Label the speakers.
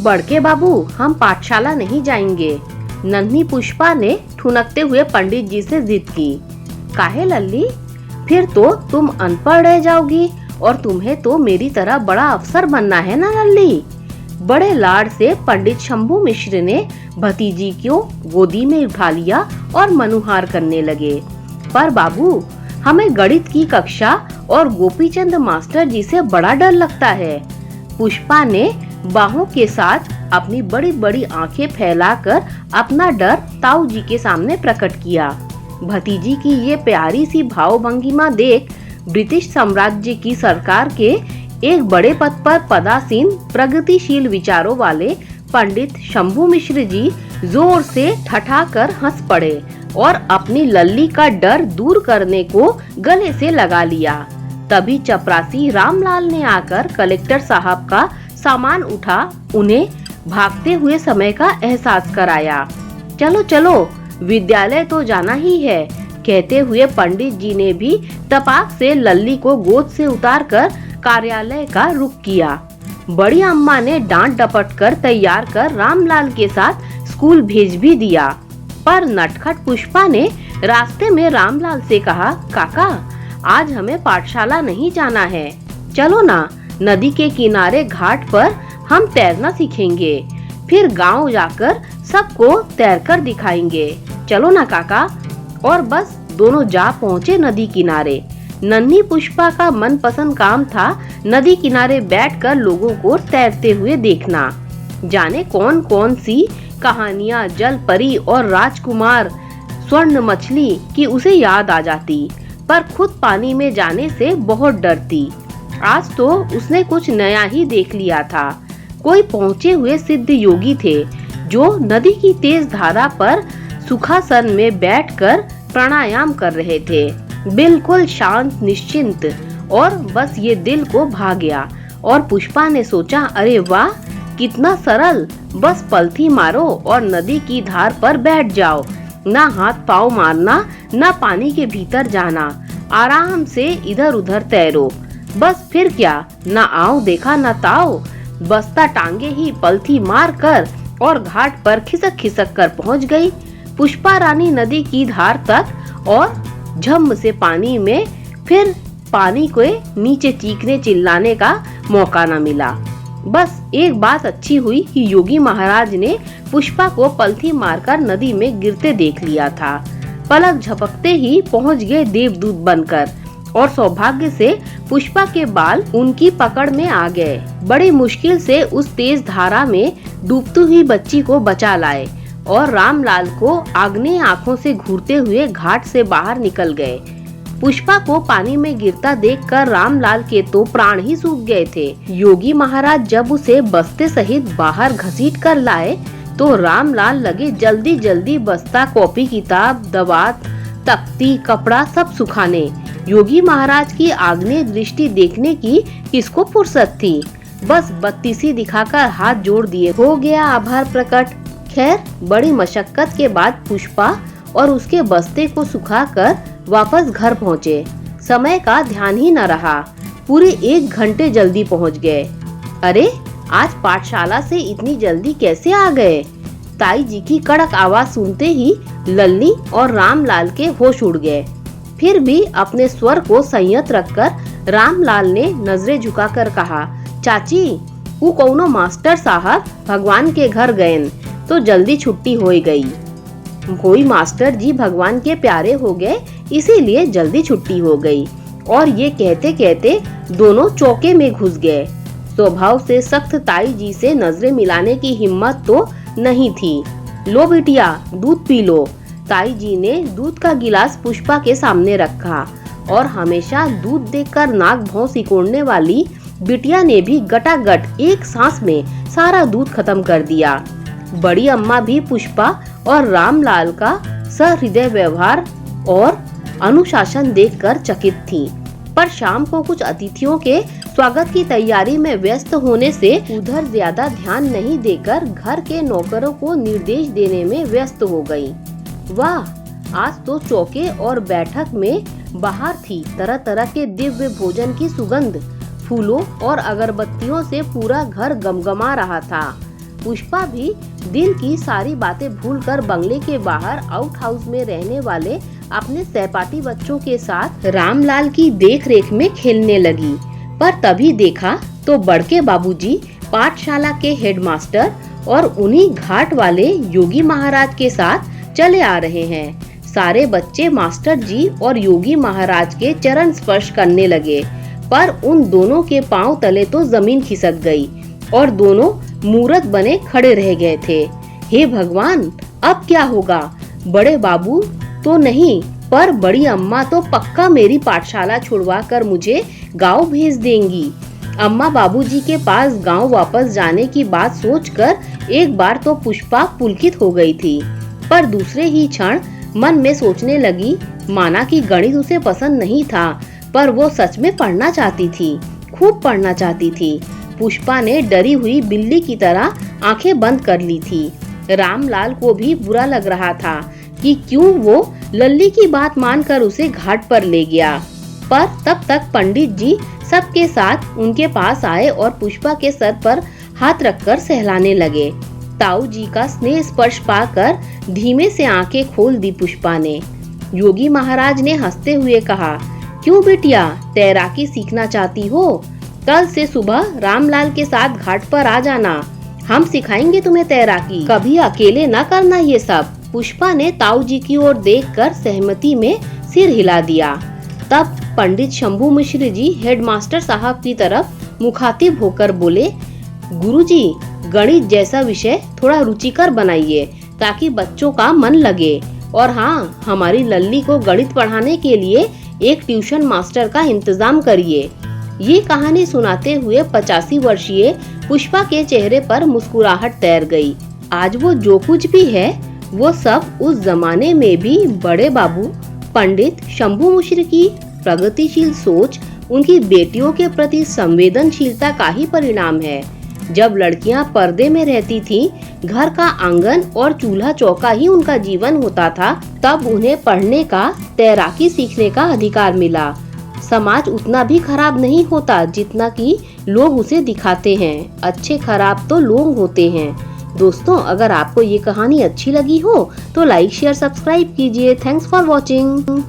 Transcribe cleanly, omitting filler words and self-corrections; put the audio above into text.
Speaker 1: बड़के बाबू, हम पाठशाला नहीं जाएंगे। नन्ही पुष्पा ने ठुनकते हुए पंडित जी से जिद की। काहे लल्ली, फिर तो तुम अनपढ़ रह जाओगी और तुम्हें तो मेरी तरह बड़ा अफसर बनना है ना लल्ली। बड़े लाड से पंडित शंभू मिश्र ने भतीजी को गोदी में उठा लिया और मनुहार करने लगे। पर बाबू, हमें गणित की कक्षा और गोपीचंद मास्टर जी से बड़ा डर लगता है। पुष्पा ने बाहों के साथ अपनी बड़ी बड़ी आंखें फैलाकर अपना डर ताऊ जी के सामने प्रकट किया। भतीजी की ये प्यारी सी भावभंगिमा देख ब्रिटिश साम्राज्य की सरकार के एक बड़े पद पर पदासीन प्रगतिशील विचारों वाले पंडित शंभू मिश्र जी जोर से ठठाकर हंस पड़े और अपनी लल्ली का डर दूर करने को गले से लगा लिया। तभी चपरासी रामलाल ने आकर कलेक्टर साहब का सामान उठा उन्हें भागते हुए समय का एहसास कराया। चलो चलो, विद्यालय तो जाना ही है, कहते हुए पंडित जी ने भी तपाक से लल्ली को गोद से उतारकर कार्यालय का रुख किया। बड़ी अम्मा ने डांट डपट कर तैयार कर रामलाल के साथ स्कूल भेज भी दिया। पर नटखट पुष्पा ने रास्ते में रामलाल से कहा, काका, आज हमें पाठशाला नहीं जाना है, चलो ना, नदी के किनारे घाट पर हम तैरना सीखेंगे, फिर गांव जाकर सबको तैरकर दिखाएंगे, चलो ना काका। और बस दोनों जा पहुँचे नदी किनारे। नन्ही पुष्पा का मनपसंद काम था नदी किनारे बैठकर लोगों को तैरते हुए देखना। जाने कौन कौन सी कहानियां जल परी और राजकुमार स्वर्ण मछली की उसे याद आ जाती, पर खुद पानी में जाने से बहुत डरती। आज तो उसने कुछ नया ही देख लिया था। कोई पहुँचे हुए सिद्ध योगी थे जो नदी की तेज धारा पर सुखासन में बैठकर प्राणायाम कर रहे थे, बिल्कुल शांत निश्चिंत, और बस ये दिल को भा गया। और पुष्पा ने सोचा, अरे वाह, कितना सरल, बस पलथी मारो और नदी की धार पर बैठ जाओ, ना हाथ पाँव मारना, ना पानी के भीतर जाना, आराम से इधर उधर तैरो, बस फिर क्या, ना आओ देखा ना ताओ, बस्ता टांगे ही पलथी मार कर और घाट पर खिसक खिसक कर पहुंच गई। पुष्पा रानी नदी की धार तक और झम से पानी में, फिर पानी को नीचे चीखने चिल्लाने का मौका न मिला। बस एक बात अच्छी हुई कि योगी महाराज ने पुष्पा को पलथी मारकर नदी में गिरते देख लिया था। पलक झपकते ही पहुंच गए देवदूत बनकर और सौभाग्य से पुष्पा के बाल उनकी पकड़ में आ गए। बड़ी मुश्किल से उस तेज धारा में डूबती हुई बच्ची को बचा लाए और रामलाल को आग्नेय आंखों से घूरते हुए घाट से बाहर निकल गए। पुष्पा को पानी में गिरता देखकर रामलाल के तो प्राण ही सूख गए थे। योगी महाराज जब उसे बस्ते सहित बाहर घसीट कर लाए तो रामलाल लगे जल्दी जल्दी बस्ता, कॉपी, किताब, दवात, तख्ती, कपड़ा सब सुखाने। योगी महाराज की आग्नेय दृष्टि देखने की किसको फुर्सत थी, बस बत्तीसी दिखाकर हाथ जोड़ दिए, हो गया आभार प्रकट। खैर, बड़ी मशक्कत के बाद पुष्पा और उसके बस्ते को सुखाकर वापस घर पहुँचे। समय का ध्यान ही न रहा, पूरे 1 घंटे जल्दी पहुँच गए। अरे, आज पाठशाला से इतनी जल्दी कैसे आ गए? ताई जी की कड़क आवाज सुनते ही लल्ली और रामलाल के होश उड़ गए। फिर भी अपने स्वर को संयत रखकर रामलाल ने नजरें झुकाकर कहा, चाची, वो कौनो मास्टर साहब भगवान के घर गए तो जल्दी छुट्टी हो गई। कोई मास्टर जी भगवान के प्यारे हो गए, इसीलिए जल्दी छुट्टी हो गई। और ये कहते कहते दोनों चौके में घुस गए। स्वभाव से सख्त ताई जी से नजरें मिलाने की हिम्मत तो नहीं थी। लो बिटिया, दूध पी लो। ताई जी ने दूध का गिलास पुष्पा के सामने रखा और हमेशा दूध देखकर नाक भौं सिकोड़ने वाली बिटिया ने भी गटागट एक सांस में सारा दूध खत्म कर दिया। बड़ी अम्मा भी पुष्पा और रामलाल का सहृदय व्यवहार और अनुशासन देखकर चकित थी। पर शाम को कुछ अतिथियों के स्वागत की तैयारी में व्यस्त होने से उधर ज्यादा ध्यान नहीं देकर घर के नौकरों को निर्देश देने में व्यस्त हो गई। वाह, आज तो चौके और बैठक में बाहर थी तरह तरह के दिव्य भोजन की सुगंध। फूलों और अगरबत्तियों से पूरा घर गमगमा रहा था। पुष्पा भी दिल की सारी बातें भूलकर बंगले के बाहर आउट हाउस में रहने वाले अपने सहपाठी बच्चों के साथ रामलाल की देखरेख में खेलने लगी। पर तभी देखा तो बड़के बाबूजी पाठशाला के हेडमास्टर और उन्हीं घाट वाले योगी महाराज के साथ चले आ रहे हैं। सारे बच्चे मास्टर जी और योगी महाराज के चरण स्पर्श करने लगे, पर उन दोनों के पांव तले तो जमीन खिसक गई और दोनों मूर्त बने खड़े रह गए थे। हे भगवान, अब क्या होगा? बड़े बाबू तो नहीं, पर बड़ी अम्मा तो पक्का मेरी पाठशाला छुड़वा कर मुझे गांव भेज देंगी। अम्मा बाबूजी के पास गांव वापस जाने की बात सोचकर एक बार तो पुष्पा पुलकित हो गई थी, पर दूसरे ही क्षण मन में सोचने लगी, माना कि गणित उसे पसंद नहीं था, पर वो सच में पढ़ना चाहती थी, खूब पढ़ना चाहती थी। पुष्पा ने डरी हुई बिल्ली की तरह आंखें बंद कर ली थी। रामलाल को भी बुरा लग रहा था कि क्यों वो लल्ली की बात मानकर उसे घाट पर ले गया। पर तब तक पंडित जी सबके साथ उनके पास आए और पुष्पा के सर पर हाथ रखकर सहलाने लगे। ताऊ जी का स्नेह स्पर्श पाकर धीमे से आंखें खोल दी पुष्पा ने। योगी महाराज ने हंसते हुए कहा, क्यों बिटिया, तैराकी सीखना चाहती हो? कल से सुबह रामलाल के साथ घाट पर आ जाना, हम सिखाएंगे तुम्हें तैराकी। कभी अकेले न करना ये सब। पुष्पा ने ताऊ जी की ओर देखकर सहमति में सिर हिला दिया। तब पंडित शंभू मिश्र जी हेडमास्टर साहब की तरफ मुखातिब होकर बोले, गुरुजी, गणित जैसा विषय थोड़ा रुचिकर बनाइए ताकि बच्चों का मन लगे। और हाँ, हमारी लल्ली को गणित पढ़ाने के लिए एक ट्यूशन मास्टर का इंतजाम करिए। ये कहानी सुनाते हुए 85 वर्षीय पुष्पा के चेहरे पर मुस्कुराहट तैर गई। आज वो जो कुछ भी है वो सब उस जमाने में भी बड़े बाबू पंडित शंभू मिश्र की प्रगतिशील सोच, उनकी बेटियों के प्रति संवेदनशीलता का ही परिणाम है। जब लड़कियां पर्दे में रहती थीं, घर का आंगन और चूल्हा चौका ही उनका जीवन होता था, तब उन्हें पढ़ने का, तैराकी सीखने का अधिकार मिला। समाज उतना भी खराब नहीं होता जितना कि लोग उसे दिखाते हैं। अच्छे खराब तो लोग होते हैं। दोस्तों, अगर आपको ये कहानी अच्छी लगी हो तो लाइक, शेयर, सब्सक्राइब कीजिए। Thanks for watching.